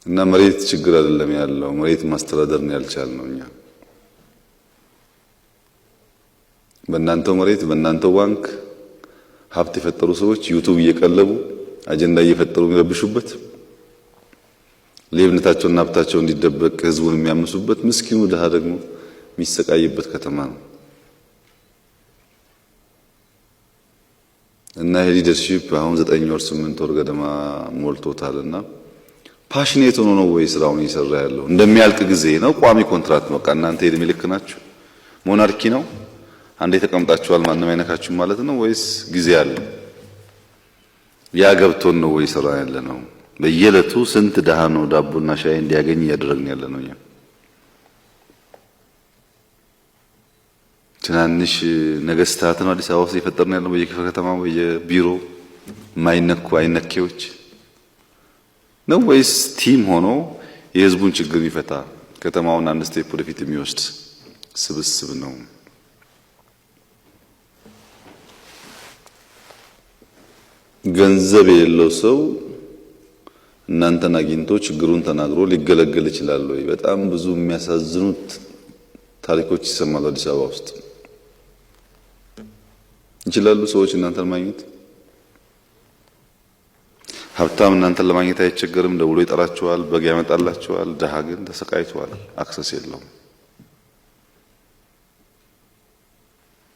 እና መሬት ችግር አይደለም ያለው መሬት ማስተዳደር ነው ያልቻልነው እኛ። በእናንተው መሬት በእናንተው ባንክ ሀብት የፈጠሩ ሰዎች ዩቲዩብ እየቀለቡ አጀንዳ እየፈጠሩ የሚረብሹበት ሌብነታቸውና ሀብታቸው እንዲደበቅ ህዝቡን የሚያምሱበት ምስኪኑ ድሃ ደግሞ የሚሰቃይበት ከተማ ነው። እና ሊደርሺፕ አሁን 9 ወር 8 ወር ገደማ ሞልቶታልና ፓሽኔት ሆኖ ነው ወይ ስራውን እየሰራ ያለው? እንደሚያልቅ ጊዜ ነው? ቋሚ ኮንትራት ነው? በቃ እናንተ የእድሜ ልክ ናችሁ? ሞናርኪ ነው? አንዴ ተቀምጣችኋል ማንም አይነካችሁም ማለት ነው ወይስ ጊዜ አለ? ያ ገብቶን ነው ወይ ስራ ያለ ነው? በየዕለቱ ስንት ድሃ ነው ዳቦና ሻይ እንዲያገኝ እያደረግን ያለ ነው እኛ? ትናንሽ ነገስታት ነው አዲስ አበባ ውስጥ የፈጠርን ያለው በየክፍለ ከተማው በየቢሮ ማይነኩ አይነኬዎች ነው ወይስ ቲም ሆኖ የህዝቡን ችግር የሚፈታ ከተማውን አንድ ስቴፕ ወደፊት የሚወስድ ስብስብ ነው? ገንዘብ የሌለው ሰው እናንተን አግኝቶ ችግሩን ተናግሮ ሊገለገል ይችላል ወይ? በጣም ብዙ የሚያሳዝኑት ታሪኮች ይሰማሉ አዲስ አበባ ውስጥ። ይችላሉ ሰዎች እናንተን ማግኘት? ሀብታም እናንተን ለማግኘት አይቸገርም፣ ደውሎ ይጠራቸዋል፣ በግ ያመጣላቸዋል። ድሃ ግን ተሰቃይቷል፣ አክሰስ የለውም።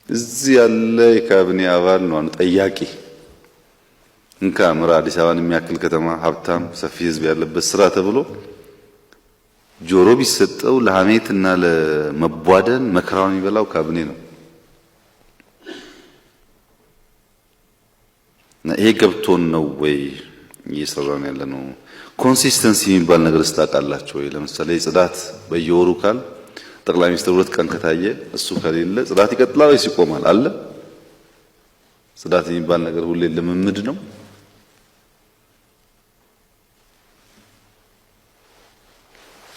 እዚህ ያለ የካቢኔ አባል ነው ጠያቂ እንካ ምራ አዲስ አበባን የሚያክል ከተማ ሀብታም ሰፊ ህዝብ ያለበት ስራ ተብሎ ጆሮ ቢሰጠው ለሐሜትና ለመቧደን መከራውን የሚበላው ካቢኔ ነው። ይሄ ገብቶን ነው ወይ እየሰራን ያለ ነው? ኮንሲስተንሲ የሚባል ነገር ስታውቃላችሁ ወይ? ለምሳሌ ጽዳት በየወሩ ካል ጠቅላይ ሚኒስትር 2 ቀን ከታየ እሱ ከሌለ ጽዳት ይቀጥላል ወይስ ይቆማል? አለ ጽዳት የሚባል ነገር ሁሌ ልምምድ ነው።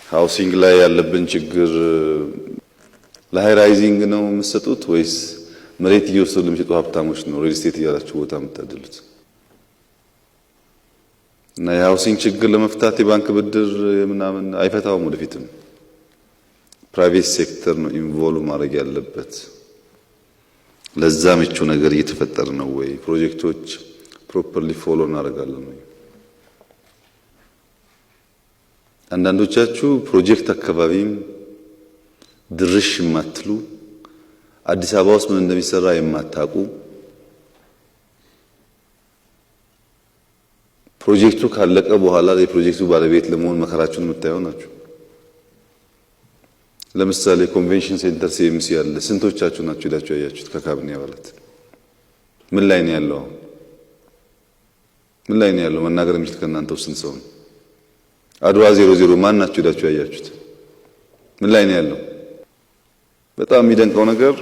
ሃውሲንግ ላይ ያለብን ችግር ለሃይ ራይዚንግ ነው የምትሰጡት ወይስ መሬት እየወሰዱ ለሚሸጡ ሀብታሞች ነው ሪል ስቴት እያላችሁ ቦታ የምታደሉት? እና የሃውሲንግ ችግር ለመፍታት የባንክ ብድር ምናምን አይፈታውም። ወደፊትም ፕራይቬት ሴክተር ነው ኢንቮልቭ ማድረግ ያለበት። ለዛ ምቹ ነገር እየተፈጠረ ነው ወይ? ፕሮጀክቶች ፕሮፐርሊ ፎሎ እናደርጋለን ወይ? አንዳንዶቻችሁ ፕሮጀክት አካባቢም ድርሽ የማትሉ አዲስ አበባ ውስጥ ምን እንደሚሰራ የማታውቁ ፕሮጀክቱ ካለቀ በኋላ የፕሮጀክቱ ባለቤት ለመሆን መከራችሁን የምታዩ ናችሁ። ለምሳሌ ኮንቬንሽን ሴንተር ሲኤምሲ ያለ ስንቶቻችሁ ናችሁ ሄዳችሁ ያያችሁት? ከካቢኔ አባላት ምን ላይ ነው ያለው? ምን ላይ ነው ያለው? መናገር የሚችል ከእናንተ ስንት ሰው ነው? አድዋ 00 ማን ናችሁ ሄዳችሁ ያያችሁት? ምን ላይ ነው ያለው? በጣም የሚደንቀው ነገር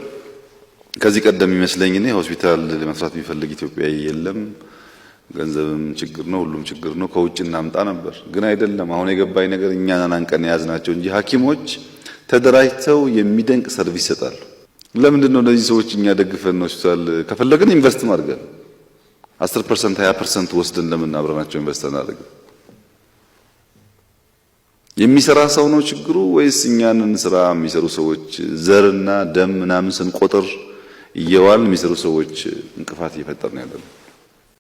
ከዚህ ቀደም ይመስለኝ እኔ ሆስፒታል ለመስራት የሚፈልግ ኢትዮጵያዊ የለም፣ ገንዘብም ችግር ነው፣ ሁሉም ችግር ነው፣ ከውጭ እናምጣ ነበር። ግን አይደለም። አሁን የገባኝ ነገር እኛን አንቀን የያዝናቸው እንጂ ሐኪሞች ተደራጅተው የሚደንቅ ሰርቪስ ይሰጣሉ። ለምንድን ነው እነዚህ ሰዎች እኛ ደግፈን ሆስፒታል ከፈለግን ኢንቨስት ማድረግ 10% 20% ወስደን ለምን አብረናቸው ኢንቨስት እናደርግ? የሚሰራ ሰው ነው ችግሩ ወይስ እኛንን ስራ የሚሰሩ ሰዎች ዘርና ደም ምናምን ስንቆጥር እየዋል የሚሰሩ ሰዎች እንቅፋት እየፈጠርን ያለነው?